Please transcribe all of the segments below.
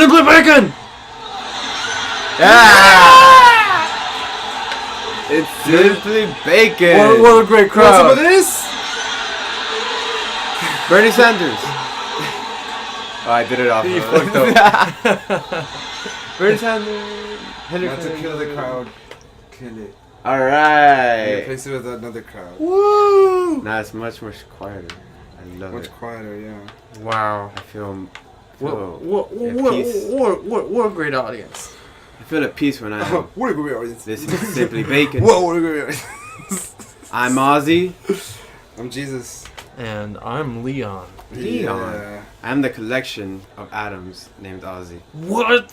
Simply bacon! Yeah! It's simply bacon. What a great crowd. Some of this? Bernie Sanders. Oh, I did it off. You fucked up. Bernie Sanders. Not to kill the crowd. Kill it. Alright. Replace it with another crowd. Woo! Now it's much quieter. I love Much it. quieter, yeah. Wow. I feel What a great audience. I feel at peace when I am. What a great audience. This is Simply Bacon. Whoa, what a great audience. I'm Ozzy. I'm Jesus. And I'm Leon. Leon. Yeah. I'm the collection of atoms named Ozzy. What?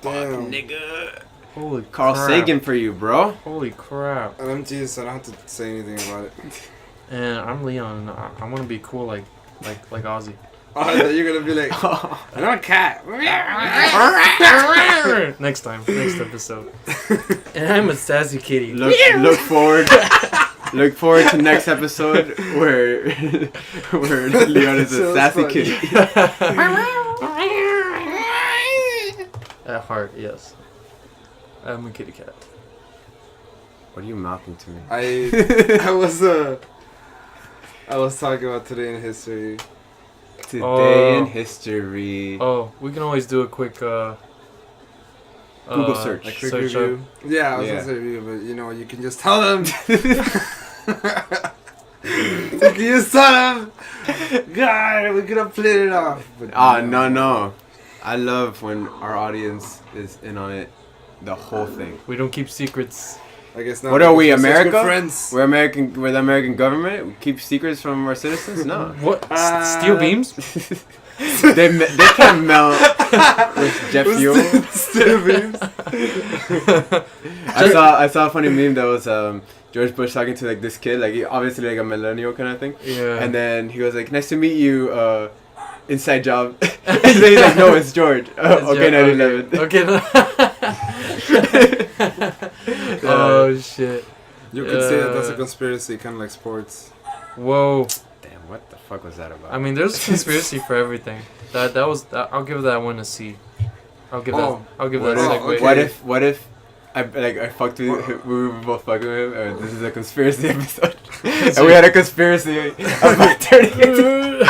Damn. Nigga. Holy Carl crap. Sagan for you, bro. Holy crap. And I'm Jesus, I don't have to say anything about it. And I'm Leon. I want to be cool like Ozzy. Oh, I thought you were gonna be like, and I'm a cat. Next episode. And I'm a sassy kitty. Look forward. Look forward to next episode where Leon is a So sassy funny. kitty. At heart, yes. I'm a kitty cat. What are you mouthing to me? I was talking about today in history. Today in history. Oh, we can always do a quick Google search. A quick search review. Yeah, I was gonna say review, but you can just tell them. You can just tell them. God, we could have played it off. But No. I love when our audience is in on it, the whole thing. We don't keep secrets. I guess not. What are we, because we're such good America? Friends. We're American. We're the American government. We keep secrets from our citizens. No. What? Steel beams? they can't melt with jet fuel. Steel beams. I saw a funny meme that was George Bush talking to like this kid, like obviously like a millennial kind of thing. Yeah. And then he was like, "Nice to meet you, inside job." And then he's like, "No, it's George." Okay, 9/11. Okay. Oh shit. You could say that that's a conspiracy, kind of like sports. Whoa. Damn, what the fuck was that about? I mean, there's conspiracy for everything. That was. I'll give that one a C. I'll give that a segue. What if I fucked with we were both fucking with him, and this is a conspiracy episode, and we had a conspiracy about turning it.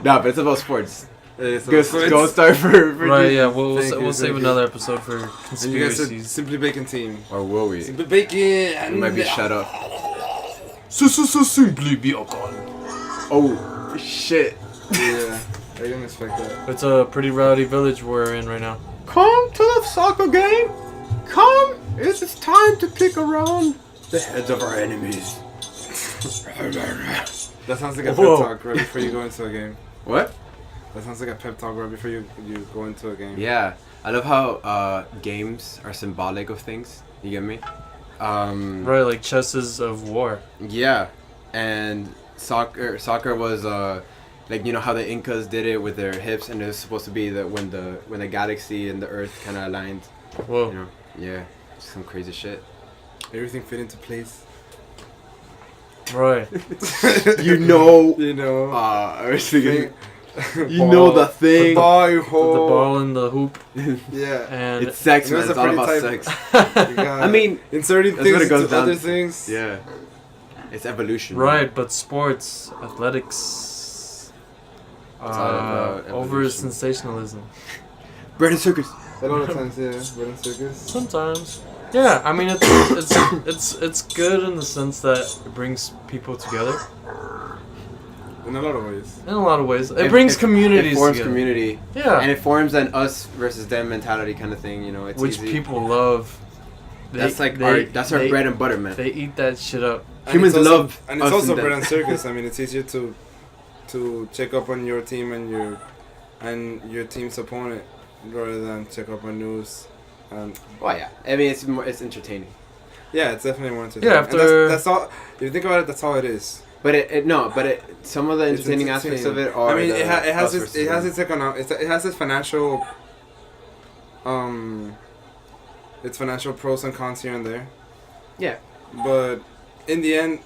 Nah, but it's about sports. Go start for Right, yeah, we'll Thank save you. another episode for And you guys said conspiracies. Simply Bacon team. Or will we? Simply Bacon. We might be shut up. Simply be Oh shit! Yeah, I didn't expect that. It's a pretty rowdy village we're in right now. Come to the soccer game. Come, it's time to kick around the heads of our enemies. That sounds like a Whoa. pep talk right before you go into a game. What? That sounds like a pep talk right before you go into a game. Yeah, I love how games are symbolic of things. You get me? Right, like chesses of war. Yeah, and soccer was like, you know how the Incas did it with their hips, and it was supposed to be that when the galaxy and the Earth kind of aligned. Whoa. You know? Yeah, some crazy shit. Everything fit into place. Right. You know. You know. I was thinking. You Ball. know the thing. The ball you The hold. ball in the hoop. Yeah. And It's sex, It man. was It's a all pretty about tight- sex. You got I mean, inserting that's what things it goes into down other to. things. Yeah. It's evolution. right, but sports, athletics, all about over evolution. sensationalism. Bread and circus. A lot of times, yeah. Bread and circus. Sometimes. Yeah, I mean it's good in the sense that it brings people together. In a lot of ways. In a lot of ways, it brings communities It forms together. community. Yeah, And it forms an us versus them mentality kind of thing. You know, it's which easy. people love. That's like our bread and butter, man. They eat that shit up. Humans And it's also- love And it's us also and bread them. and circus. I mean, it's easier to check up on your team and your team's opponent rather than check up on news. And Well, yeah. I mean, it's entertaining. yeah, it's definitely more entertaining. Yeah, And after- that's all. If you think about it, that's all it is. But some of the It's entertaining aspects of it are. I mean, it has us its versus them. it has its financial its financial pros and cons here and there. Yeah. But in the end,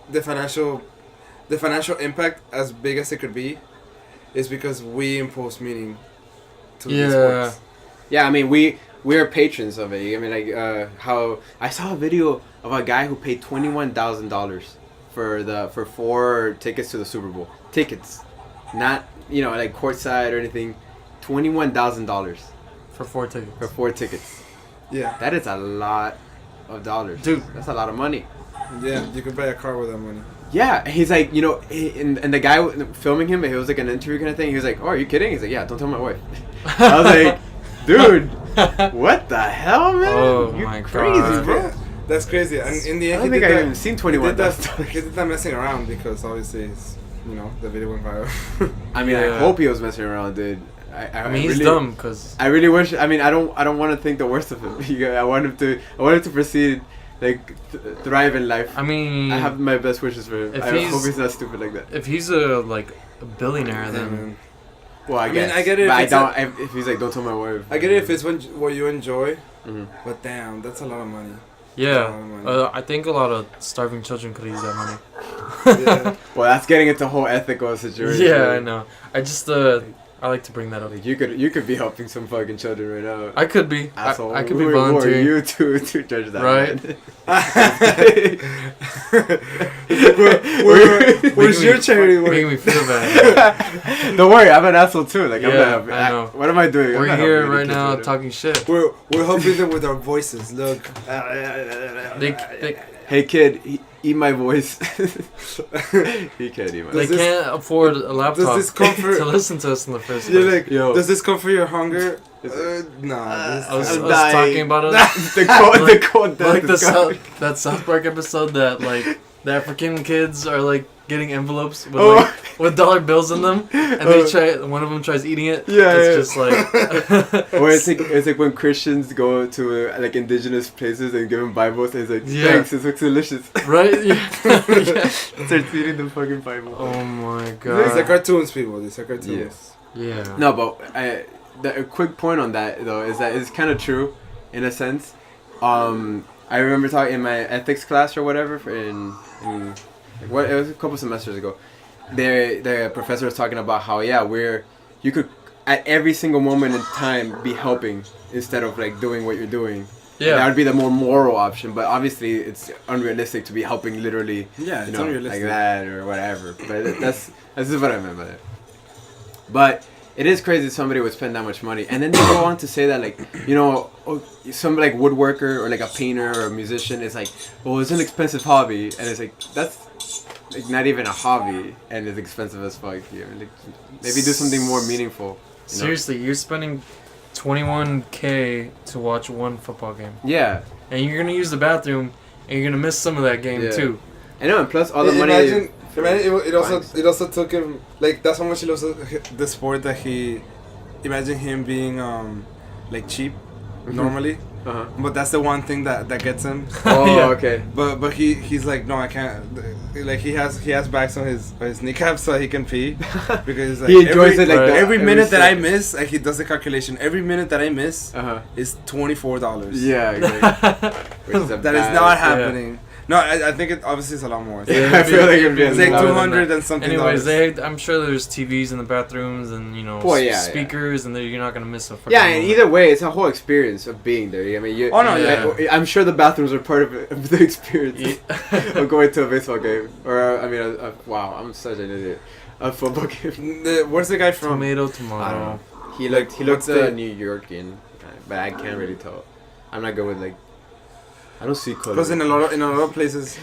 the financial impact, as big as it could be, is because we impose meaning to Yeah. the sports. Yeah, I mean we're patrons of it. I mean how I saw a video of a guy who paid $21,000 for 4 tickets to the Super Bowl. Tickets, not like courtside or anything. $21,000 For 4 tickets. for 4 tickets. Yeah. That is a lot of dollars, Dude. That's a lot of money. Yeah, you could buy a car with that money. Yeah, he's like, and the guy filming him, it was like an interview kind of thing. He was like, "Oh, are you kidding?" He's like, "Yeah, don't tell my wife." I was like, "Dude, what the hell, man? Oh You're my crazy, God. bro." Yeah, that's crazy. And in the I end, don't think I've even seen he did that $21,000. messing around because obviously, the video went viral. I mean, I Yeah. hope he was messing around, dude. I mean, he's really, dumb because I really wish. I mean, I don't want to think the worst of him. I want him to proceed, like thrive in life. I mean, I have my best wishes for him. If I he's- hope he's not stupid like that. if he's a billionaire, Yeah, then man. Well, I I mean, guess. I get it But if I it's don't. If he's like, don't tell my wife. I get it if it's what you enjoy, Mhm. but damn, that's a lot of money. yeah. Oh, I think a lot of starving children could use that money. Yeah. Well, that's getting into a whole ethical situation. Yeah, I know. I just I like to bring that up. Like you could be helping some fucking children right now. I could be. Asshole. I could be Who are volunteering. you to judge that? Right. Where's your charity work? Making me feel bad. Don't worry, I'm an asshole too. Like I'm Yeah, not helping. I know. What am I doing? I'm We're not here helping right any now kids, talking shit. We're helping them with our voices. Look. They Hey kid, eat my voice. He can't eat my they Does this- can't afford a laptop this comfort- to listen to us in the first You're place. like, Yo. does this come for your hunger? Nah. I was, I'm I was dying. talking about it. the cold death Like is coming. that South Park episode that like the African kids are like getting envelopes with Oh. like with dollar bills in them, and one of them tries eating it. Yeah, it's yeah. just like Or it's like when Christians go to like indigenous places and give them Bibles, and it's like, Yeah. thanks, this looks delicious. right. Yeah. Yeah. Starts eating the fucking Bible. Oh my These god. are cartoons, people. These are cartoons. Yes. Yeah. No, but a quick point on that though is that it's kind of true, in a sense. I remember talking in my ethics class or whatever in what it was a couple semesters ago. The professor was talking about how you could at every single moment in time be helping instead of like doing what you're doing. Yeah. That would be the more moral option, but obviously it's unrealistic to be helping literally. Yeah, it's like unrealistic. that or whatever. But that's what I meant by it. But it is crazy somebody would spend that much money, and then they go on to say that like some like woodworker or like a painter or a musician is like, well, it's an expensive hobby, and it's like that's like not even a hobby, and it's expensive as fuck. Like, maybe do something more meaningful. Seriously, you're spending $21K to watch one football game, Yeah, and you're gonna use the bathroom, and you're gonna miss some of that game Yeah. too. I know, and plus all the money. Imagine it also took him like that's how much he loves the sport that he. Imagine him being like cheap normally, Uh-huh. but that's the one thing that gets him. Oh, Yeah. okay. But he's like, no, I can't. Like he has bags on his kneecaps so he can pee because he's like, He enjoys every, it like Right. that. every minute that I second. miss, like he does the calculation. Every minute that I miss Uh-huh. is $24. Yeah, exactly. Which is a That is bad- not happening. No, I think it obviously is a lot more. Yeah, I feel like it'd be It's like louder than 200 that. and something. Anyways, dollars. I'm sure there's TVs in the bathrooms and Well, yeah, speakers, and you're not gonna miss a. fucking Yeah, and moment. either way, it's a whole experience of being there. I mean, Oh, no, yeah. I'm sure the bathrooms are part of, of the experience Yeah. of going to a baseball game, or I mean, wow, I'm such an idiot. A football game. Where's the guy from? Tomato. I don't know. He What's looked the- New Yorkian, but I can't really tell. I'm not good with like. I don't see color. Because in a lot of places,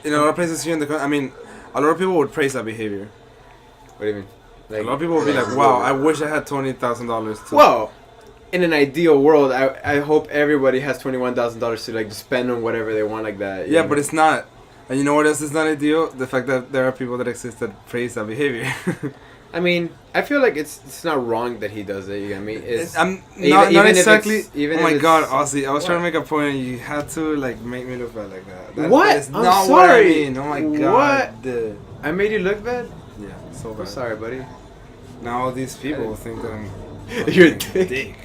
in a lot of places here in the country, I mean, a lot of people would praise that behavior. What do you mean? A lot of people would be like, "Wow, I wish I had $20,000 to." Well, in an ideal world, I hope everybody has $21,000 to like spend on whatever they want like that. you yeah, know? but it's not. And you know what else is not ideal? The fact that there are people that exist that praise that behavior. I mean, I feel like it's not wrong that he does it. You know what I mean? It's, I'm even- not even if exactly. it's- even Oh if my it's- God, Ozzy! I was trying to What? make a point, and you had to like make me look bad like that. What? That is I'm not what I sorry. mean. Oh my God. What? The, I made you look bad. yeah, so I'm bad. sorry, buddy. Now all these people think that I'm. You're a dick.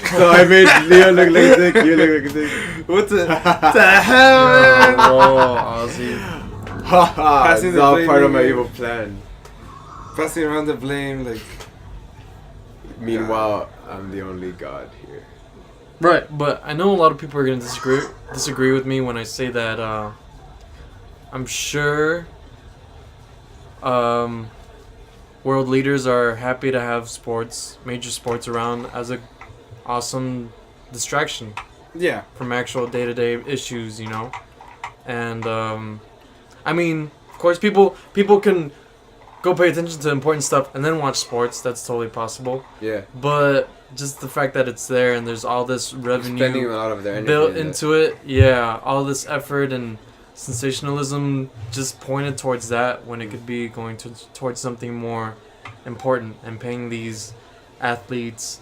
So I made Leo look like a dick. You look like a dick. What the hell, man? Oh, Ozzy. Haha. Passing It's the all blame part of my to you. evil plan. Passing around the blame, like. Meanwhile, I'm the only god here. Right, but I know a lot of people are gonna disagree with me when I say that. I'm sure. World leaders are happy to have major sports around as a awesome distraction. Yeah. From actual day-to-day issues, you know, and I mean, of course, people can go pay attention to important stuff and then watch sports. That's totally possible. Yeah. But just the fact that it's there and there's all this revenue spending a lot of their energy built into it, yeah, all this effort and sensationalism just pointed towards that when it could be going towards something more important and paying these athletes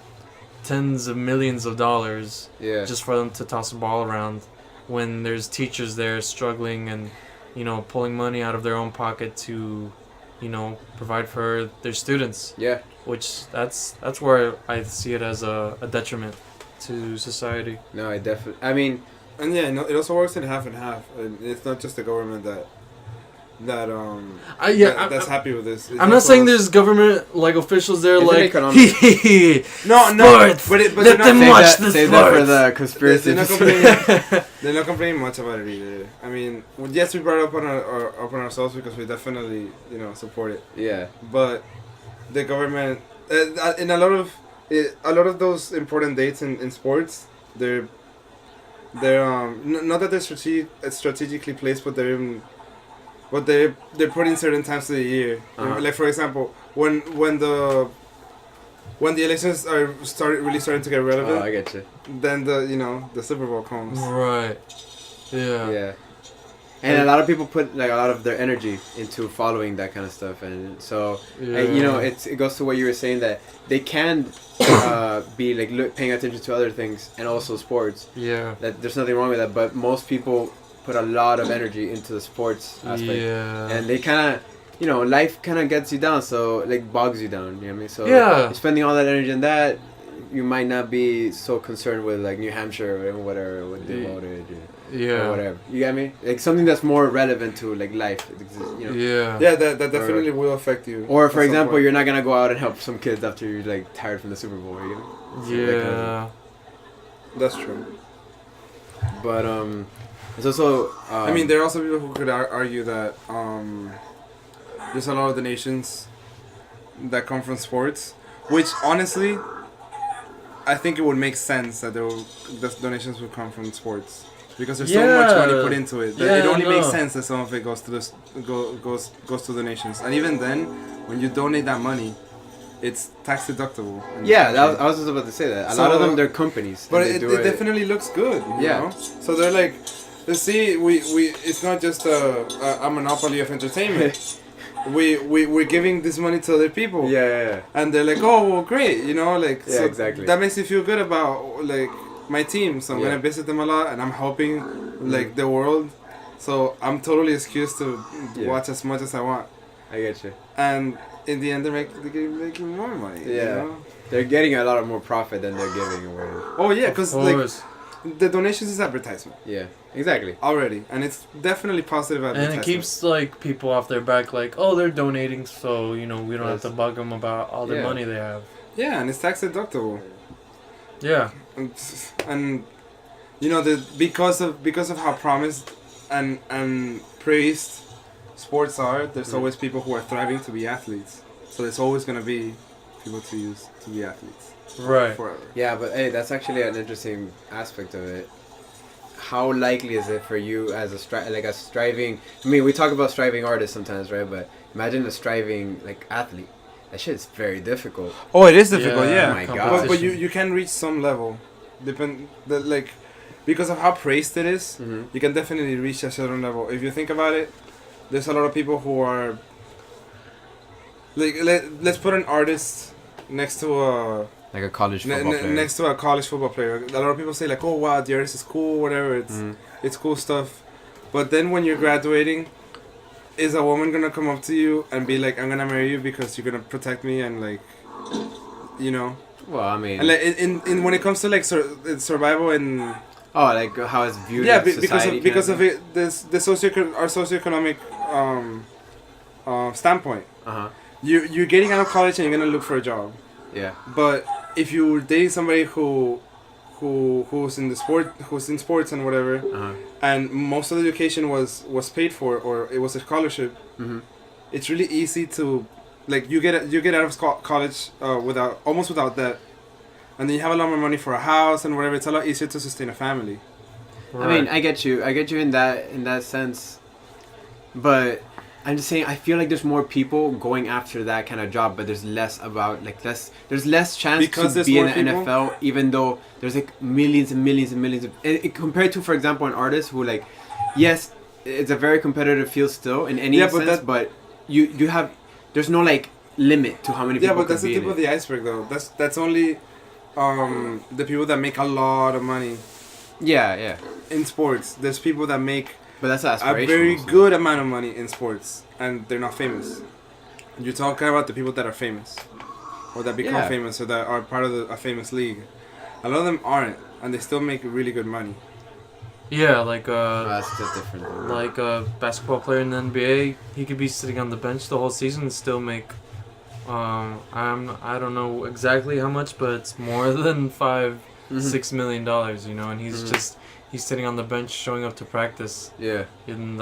tens of millions of dollars just for them to toss a ball around when there's teachers there struggling and, you know, pulling money out of their own pocket to, you know, provide for their students. Yeah. Which that's where I see it as a detriment to society. No, I mean, and yeah, no, it also works in half and half. And it's not just the government that's happy with this. I'm not saying there's government like officials there like no, sports. But let them watch the save sports. That for the conspiracy. They're not complaining much about it either. I mean, yes, we brought it up on ourselves because we definitely, you know, support it. Yeah. But the government, in a lot of those important dates in sports, they're not that they're strategically placed, but they're put in certain times of the year. Like, for example, when the elections are starting to get relevant. Oh, I get you. Then the Super Bowl comes. Right. Yeah. Yeah. And a lot of people put like a lot of their energy into following that kind of stuff, and so you know, it goes to what you were saying, that they can be like paying attention to other things and also sports. Yeah. That there's nothing wrong with that, but most people put a lot of energy into the sports aspect. Yeah. And they kind of, you know, life kind of gets you down, so like bogs you down. You know what I mean? So you're spending all that energy in that, you might not be so concerned with like New Hampshire or whatever, what they voted. Or whatever. You get me? Like something that's more relevant to like life. You know? Yeah. Yeah, that definitely will affect you. Or for example, you're not gonna go out and help some kids after you're like tired from the Super Bowl. You know? Yeah. That's true. But it's also. I mean, there are also people who could argue that there's a lot of donations that come from sports, which honestly, I think it would make sense that the donations would come from sports. Because there's so much money put into it. It only makes sense that some of it goes to donations. And even then, when you donate that money, it's tax deductible. Yeah, I was just about to say that. A lot of them, they're companies. But it definitely looks good. You know? So they're like, let's see, we it's not just a monopoly of entertainment. We're giving this money to other people. Yeah. And they're like, oh, well, great. You know, like, yeah, so exactly. That makes me feel good about, like, my team, so I'm gonna visit them a lot, and I'm helping like the world, so I'm totally excused to watch as much as I want. I get you. And in the end, they're making more money. Yeah, you know? They're getting a lot of more profit than they're giving away. Oh yeah, because like the donations is advertisement. Yeah, exactly. Already, and it's definitely positive advertisement. And it keeps like people off their back, like, oh, they're donating, so you know we don't have to bug them about all the money they have. Yeah, and it's tax deductible. Yeah. And you know, because of how promised and praised sports are, there's always people who are thriving to be athletes. So there's always gonna be people to be athletes. Right. Forever. Yeah, but hey, that's actually an interesting aspect of it. How likely is it for you as a striving? I mean, we talk about striving artists sometimes, right? But imagine a striving like athlete. That shit is very difficult. Oh, it is difficult, yeah. Oh my God. But you can reach some level, because of how praised it is. You can definitely reach a certain level. If you think about it, there's a lot of people who are like, let's put an artist next to a college football player. Next to a college football player. A lot of people say like, oh wow, the artist is cool, whatever. It's cool stuff. But then when you're graduating, is a woman gonna come up to you and be like, I'm gonna marry you because you're gonna protect me and like, you know? Well, I mean, and like in when it comes to like survival and like how it's viewed. Yeah, because of it, our socioeconomic standpoint. You're getting out of college and you're gonna look for a job. Yeah. But if you were dating somebody who's in the who's in sports and whatever, and most of the education was paid for, or it was a scholarship, it's really easy to, like, you get out of college without debt, and then you have a lot more money for a house and whatever. It's a lot easier to sustain a family. Right. I mean, I get you in that sense, but I'm just saying, I feel like there's more people going after that kind of job, but there's less there's less chance because to be in the NFL, even though there's like millions and millions and millions of compared to, for example, an artist who, like, yes, it's a very competitive field still in any sense, but you have, there's no like limit to how many people. Yeah, but that's the tip of the iceberg, though. That's only the people that make a lot of money. Yeah. In sports, there's people that make but that's a very good amount of money in sports, and they're not famous. You're talking about the people that are famous, or that become famous, or that are part of a famous league. A lot of them aren't, and they still make really good money. Yeah, like that's different. Like a basketball player in the NBA, he could be sitting on the bench the whole season and still make, I don't know exactly how much, but it's more than $6 million, you know, and he's sitting on the bench showing up to practice. Yeah. And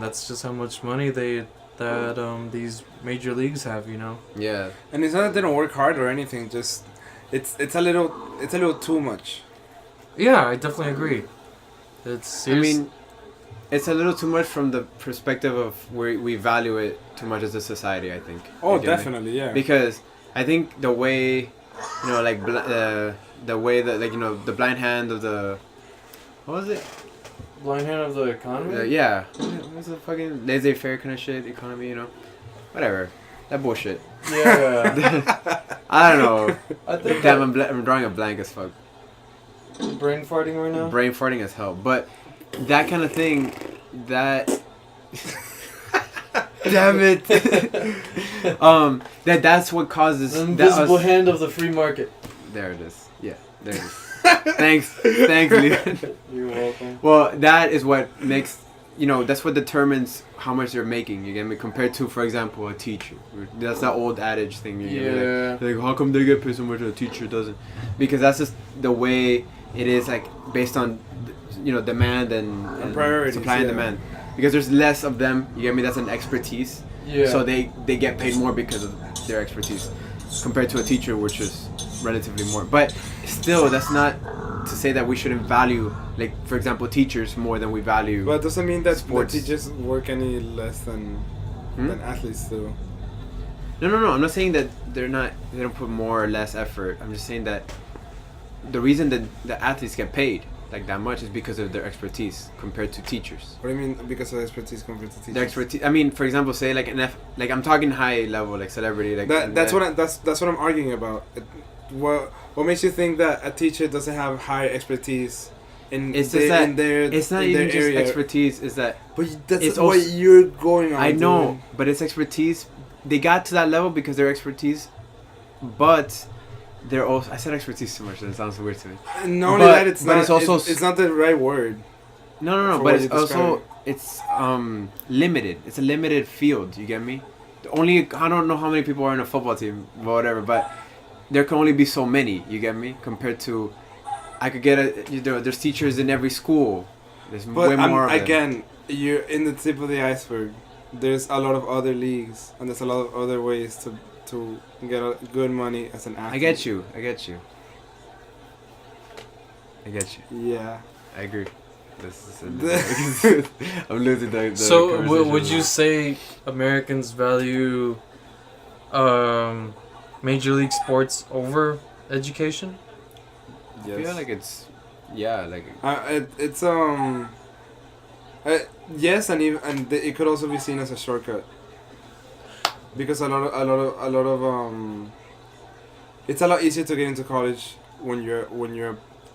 that's just how much money these major leagues have, you know. Yeah. And it's not that they don't work hard or anything, just it's a little too much. Yeah, I definitely agree. It's I mean, it's a little too much from the perspective of where we value it too much as a society, I think. Oh, definitely, yeah. Because I think the way, you know, like the way that, like, you know, the blind hand of the, what was it? Blind hand of the economy? Yeah. What's the fucking laissez-faire kind of shit, economy, you know? Whatever. That bullshit. Yeah. I don't know. I think Damn, I'm drawing a blank as fuck. Brain farting right now? Brain farting as hell. But that kind of thing, that... Damn it. That's what causes... The invisible hand of the free market. There it is. Yeah, there it is. Thanks, Leon. You're welcome. Well, that is what makes, you know, that's what determines how much they're making, you get me, compared to, for example, a teacher. That's that old adage thing, you get me? Like, how come they get paid so much and a teacher doesn't? Because that's just the way it is, like, based on, you know, demand and priorities, supply and demand. Because there's less of them, you get me, that's an expertise. Yeah. So they get paid more because of their expertise, compared to a teacher, which is relatively more. But still, that's not to say that we shouldn't value, like, for example, teachers more than we value. But it doesn't mean that sports. teachers work any less than athletes do. No. I'm not saying that they don't put more or less effort. I'm just saying that the reason that the athletes get paid like that much is because of their expertise compared to teachers. What do you mean because of expertise compared to teachers? Their expertise. I mean, for example, say like like I'm talking high level, like celebrity, like that's what I'm arguing about. What makes you think that a teacher doesn't have higher expertise in it's their it's not in even their just area? Expertise. Is that? But that's it's what also, you're going on. I know, doing. but it's expertise. They got to that level because their expertise, but they're also. I said expertise too much. That sounds weird to me. Not only that, it's also it's not the right word. No. But it's also it's limited. It's a limited field. You get me? Only I don't know how many people are in a football team, whatever. But there can only be so many. You get me? Compared to, I could get there's teachers in every school. There's way more of them. Again, you're in the tip of the iceberg. There's a lot of other leagues, and there's a lot of other ways to get good money as an athlete. I get you. Yeah. I agree. I'm losing the So would you say Americans value Major League sports over education? Yes. I feel like it's like it's yes, and it could also be seen as a shortcut because a lot of it's a lot easier to get into college when you're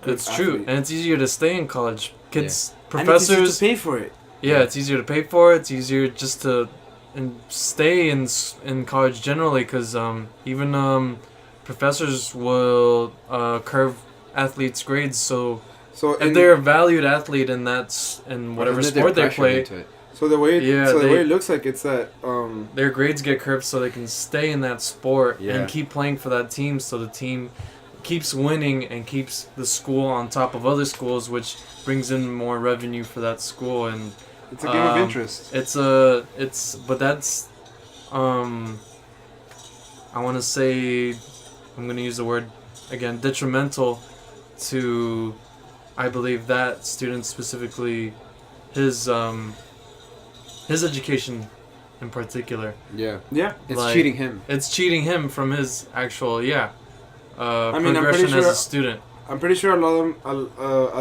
It's true, and it's easier to stay in college. Kids, and professors, it's easier to pay for it. Yeah, it's easier to pay for it. It's easier just to stay in college generally, because even professors will curve athletes' grades. So if they're a valued athlete and that's in whatever sport they play, So the way Yeah, the way it looks like it's that their grades get curved so they can stay in that sport Yeah. and keep playing for that team, so the team keeps winning and keeps the school on top of other schools, which brings in more revenue for that school. And it's a game of interest. but that's I want to say, I'm going to use the word again, detrimental to, I believe, that student specifically, his education in particular. Yeah. Yeah. It's Like, cheating him. It's cheating him from his actual I'm progression pretty as sure- a student. I'm pretty sure a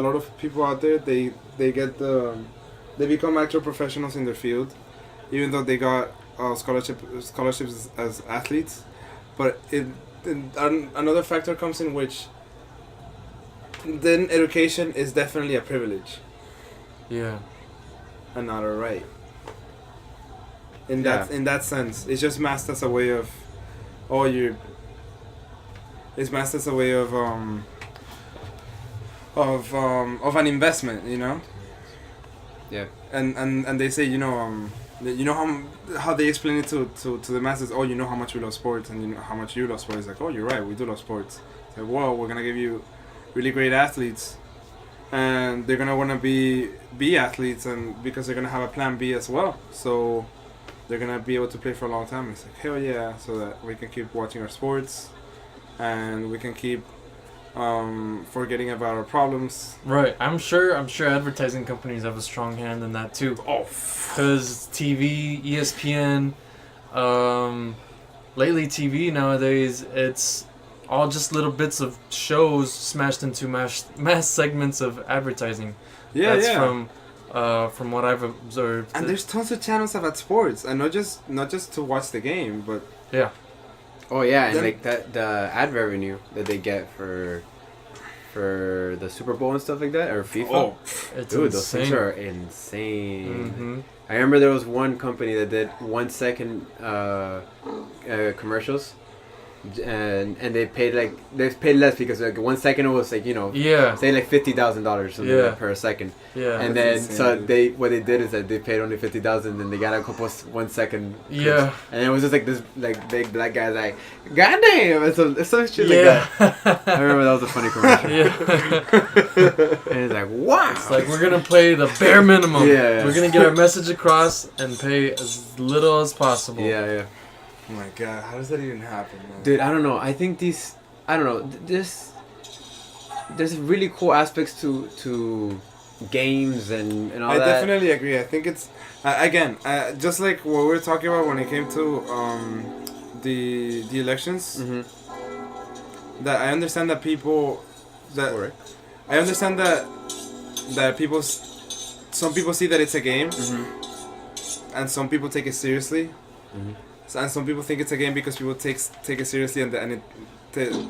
lot of people out there they become actual professionals in their field, even though they got scholarships as athletes. But another factor comes in which then education is definitely a privilege Yeah. and not a right. In Yeah. that sense, it's just masked as a way of, it's masked as a way of an investment, you know. Yeah. And they say, you know how they explain it to the masses. Oh, you know how much we love sports, and you know how much you love sports. Like, oh, you're right, we do love sports. It's like, whoa, we're gonna give you really great athletes, and they're gonna wanna be athletes, and because they're gonna have a plan B as well. So they're gonna be able to play for a long time. It's like, hell yeah, so that we can keep watching our sports, and we can keep forgetting about our problems. Right. I'm sure advertising companies have a strong hand in that too. Oh, Because TV, ESPN, lately TV nowadays, it's all just little bits of shows smashed into mass segments of advertising. yeah, That's yeah. from what I've observed. And there's tons of channels about sports, and not just to watch the game, but Yeah. Oh yeah, and Then- like the ad revenue that they get for the Super Bowl and stuff like that, or FIFA. It's Dude, those things insane. are insane. Mm-hmm. I remember there was one company that did 1 second commercials, and they paid less because like 1 second it was like, you know, Yeah. say like $50,000 something Yeah. like per second. Yeah. And That's then insane, dude. what they did is that they paid only 50,000, and they got a couple 1 second. clips. Yeah. And it was just like this like big black guy like, God damn, it's some shit like Yeah. that. I remember that was a funny commercial. Yeah. And it's like, wow. It's like, we're gonna play the bare minimum. Yeah. We're gonna get our message across and pay as little as possible. Yeah. oh my god, how does that even happen, man? Dude, I don't know. I think there's really cool aspects to games and all I that. definitely agree. I think it's again just like what we were talking about when it came to the elections. Mm-hmm. That I understand that people Correct. I understand that some people see that it's a game, Mm-hmm. and some people take it seriously, Mhm. and some people think it's a game because people take it seriously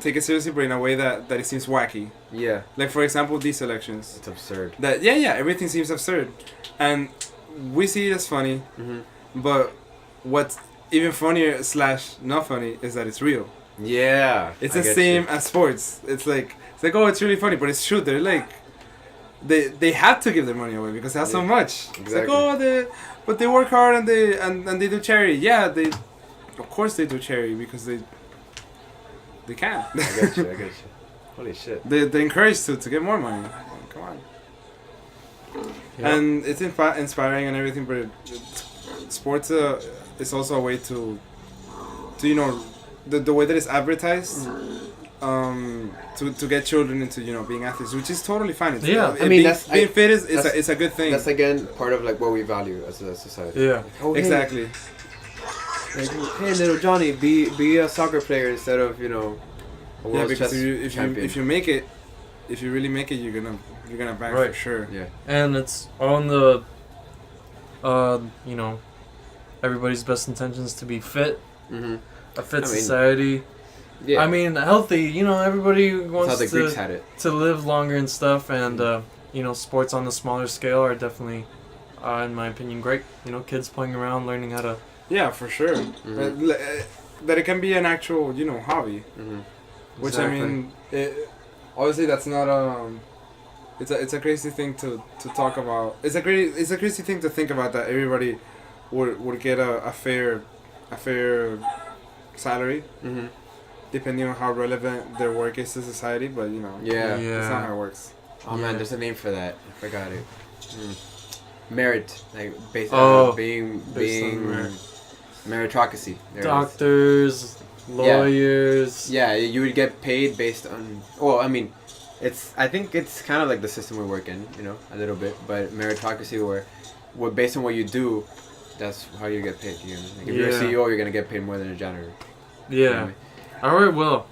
take it seriously, but in a way that it seems wacky. Yeah, Like for example, these elections. it's absurd. That everything seems absurd, and we see it as funny. Mm-hmm. But what's even funnier / not funny is that it's real. Yeah, It's I the get same you. as sports. It's like oh, it's really funny, but it's true. They're like they have to give their money away because they have so Yeah, much. It's like exactly. but they work hard and they do charity. Yeah, they of course they do charity because they can. I get you. Holy shit. They're encouraged to get more money. Come on. Yeah. And it's inspiring and everything, but sports is also a way to you know the way that it's advertised to get children into being athletes, which is totally fine. It's, Yeah. I mean, being fit is that's- it's a good thing. That's again part of like what we value as a society. Yeah. Oh, hey, Exactly. like, hey, little Johnny, be a soccer player instead of a Yeah, world because chess champion. if you make it, if you really make it, you're gonna bang Right. for sure. Yeah. And it's on the everybody's best intentions to be fit, Mm-hmm. a fit I mean, society. Yeah. I mean, healthy. Everybody that's wants how the Greeks had it. to live longer and stuff, and sports on the smaller scale are definitely, in my opinion, great. Kids playing around, learning how to. Yeah, for sure. Mhm. That it can be an actual hobby. Mm-hmm. Which Exactly. I mean, obviously that's not it's a crazy thing to talk about. It's a crazy thing to think about that everybody would get a fair salary, Mm-hmm. depending on how relevant their work is to society. But Yeah. that's not how it works. Oh man, there's a name for that. I forgot it. Merit, like based Oh, being based on merit. meritocracy. There it is. Doctors, lawyers. Yeah, you would get paid based on. Well, I mean, I think it's kind of like the system we work in, a little bit. But meritocracy, where based on what you do, that's how you get paid. Like if you're a Yeah. CEO, you're gonna get paid more than a janitor. Yeah. You know what I mean? All right. Well.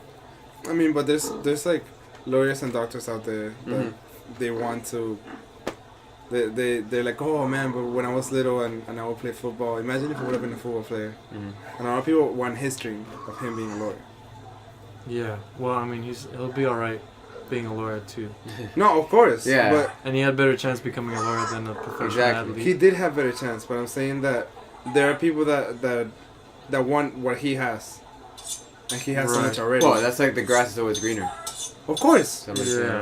I mean, but there's like lawyers and doctors out there that they want to. They're like, oh man, but when I was little and I would play football, imagine if I would have been a football player. And a lot of people want history of him being a lawyer. Yeah. Well, I mean, he'll be all right being a lawyer too. No, of course. Yeah. But And he had better chance becoming a lawyer than a professional Exactly. athlete. he did have better chance. But I'm saying that there are people that want what he has, and he has so Right. much already. Well, that's like the grass is always greener. Of course, Somebody said. Yeah.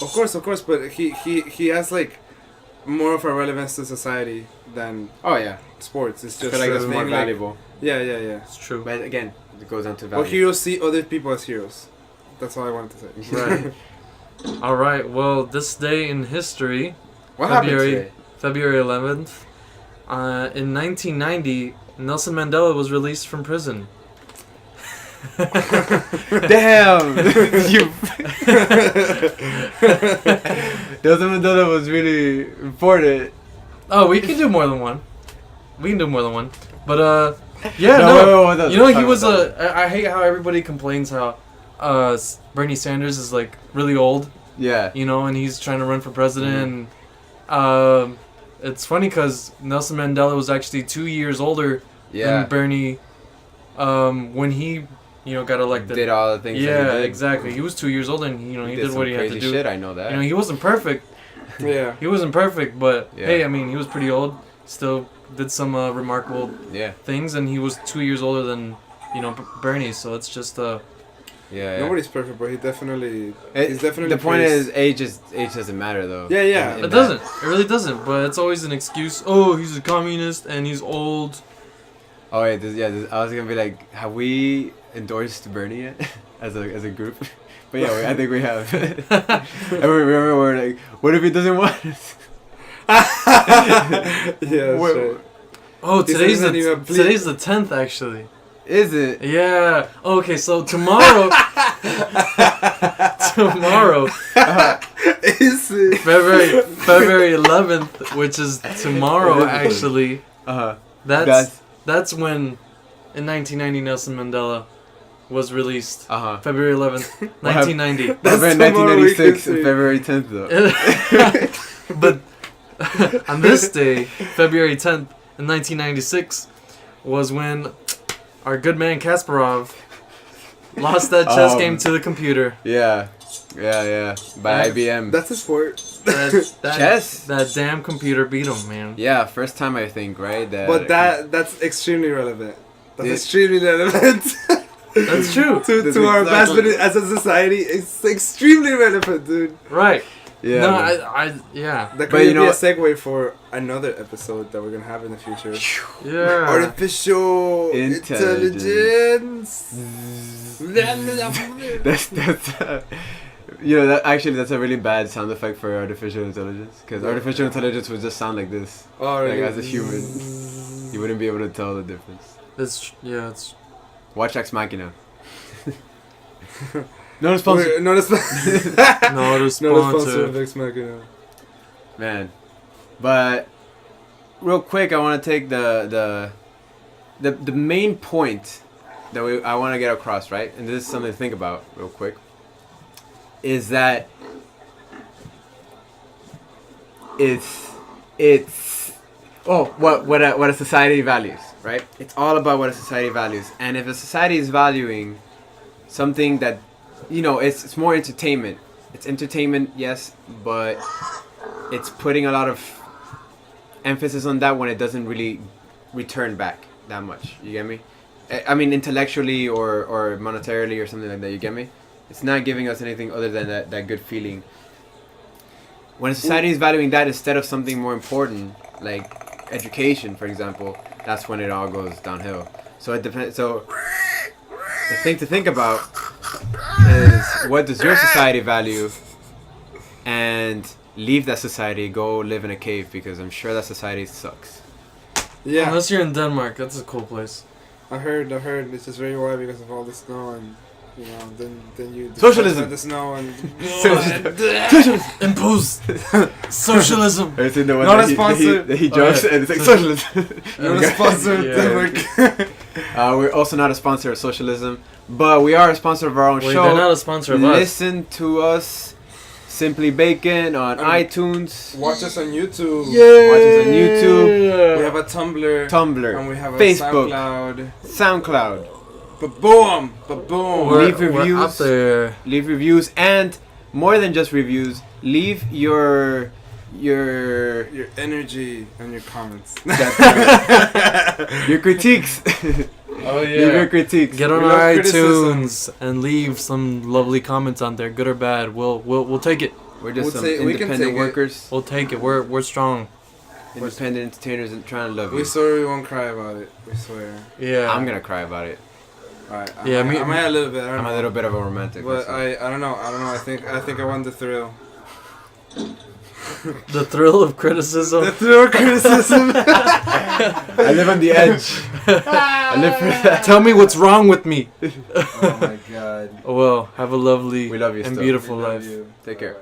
of course. But he has like more of a relevance to society than Oh yeah. sports. It's I just feel like that's maybe more like- valuable. Yeah. It's true. But again, it goes down to Well, value. heroes see other people as heroes. That's all I wanted to say. Right. All right. Well, this day in history, What February- happened today? February 11th, in 1990, Nelson Mandela was released from prison. Damn! You. Nelson Mandela was really important. Oh, we can do more than one. We can do more than one. But yeah, No, no. wait, You know, he talk was about I hate how everybody complains how Bernie Sanders is like really old, Yeah. and he's trying to run for president. And, it's funny because Nelson Mandela was actually 2 years older Yeah. than Bernie when he, got elected. Did all the things. that Yeah, he did. exactly. He was 2 years older, and he did some what he had to crazy do. shit. I know that. He wasn't perfect. Yeah. He wasn't perfect, but Yeah. hey, I mean, he was pretty old. Still did some remarkable Yeah. things, and he was 2 years older than Bernie. So it's just Yeah. Nobody's perfect, but he's definitely The point praised. is age doesn't matter though. Yeah, yeah. In it that. doesn't. It really doesn't. But it's always an excuse. Oh, he's a communist and he's old. Oh wait, I was gonna be like, have we endorsed Bernie yet as a group? But yeah, I think we have. And we remember we're like, what if he doesn't want us? Yeah, that's Wait, right. Oh, He today's doesn't even plead. today's the 10th actually. Is it? Yeah. Okay, so tomorrow. tomorrow. Is it? February 11th, which is tomorrow actually. Uh-huh. That's when, in 1990, Nelson Mandela was released. Uh-huh. February 11th, 1990. That's February tomorrow we can 1996 see. and February 10th though. But on this day, February 10th, in 1996, was when our good man Kasparov lost that chess game to the computer. Yeah. By IBM. That's a sport. That Chess? That damn computer beat him, man. Yeah, first time I think, right? But that's extremely relevant. That's Yeah. extremely relevant. That's true. That's to our exactly- advancement as a society. It's extremely relevant, dude. Right. Yeah. No, man. yeah. That But could you be know a what? segue for another episode that we're gonna have in the future. Yeah. Artificial Intelligence. intelligence. That's that's a really bad sound effect for artificial intelligence, because artificial intelligence would just sound like this. Oh, Like as a human, you wouldn't be able to tell the difference. It's Watch Ex Machina. No response. Not a not a Not a sponsor sponsor. of Ex Machina. Man, but real quick, I want to take the main point that I want to get across, right? And this is something to think about real quick. Is that what a society values, right? It's all about what a society values, and if a society is valuing something that, it's more entertainment. It's entertainment, yes, but it's putting a lot of emphasis on that when it doesn't really return back that much. You get me? I mean, intellectually or monetarily or something like that. You get me? It's not giving us anything other than that good feeling. When society is valuing that instead of something more important, like education, for example, that's when it all goes downhill. So it depends. So the thing to think about is, what does your society value, and leave that society, go live in a cave, because I'm sure that society sucks. Yeah. Unless you're in Denmark, that's a cool place. I heard it's just very wild because of all the snow, and you know, then you Socialism. the snow and Socialism. Impose socialism. Have you seen the one Not that a sponsor. he jokes and it's like socialism? not a sponsor of Yeah. Denmark. We're also not a sponsor of socialism, but we are a sponsor of our own Wait, show. they're not a sponsor of us. Listen to us, Simply Bacon, on iTunes. Watch us on YouTube. Watch us on YouTube, We have a Tumblr. Tumblr, And we have a Facebook, SoundCloud. SoundCloud. Ba-boom! Ba-boom! Leave We're reviews. out there. Leave reviews, and more than just reviews, leave your Your energy and your comments. your critiques. Oh Leave your critiques. Get on We our love criticism. iTunes and leave some lovely comments on there, good or bad. We'll take it. We're just We'll some we can independent take it. workers, We'll take it. We're strong. independent entertainers, and trying to love We you. swear we won't cry about it. We swear. Yeah. I'm gonna cry about it. Alright. Yeah, I might a little bit. I don't I'm know. a little bit of a romantic. But person. I don't know. I think I want the thrill. The thrill of criticism. The thrill of criticism. I live on the edge. I live for that. Tell me what's wrong with me. Oh my god. Well, have a lovely We love you and still. beautiful We love life. you. Take care.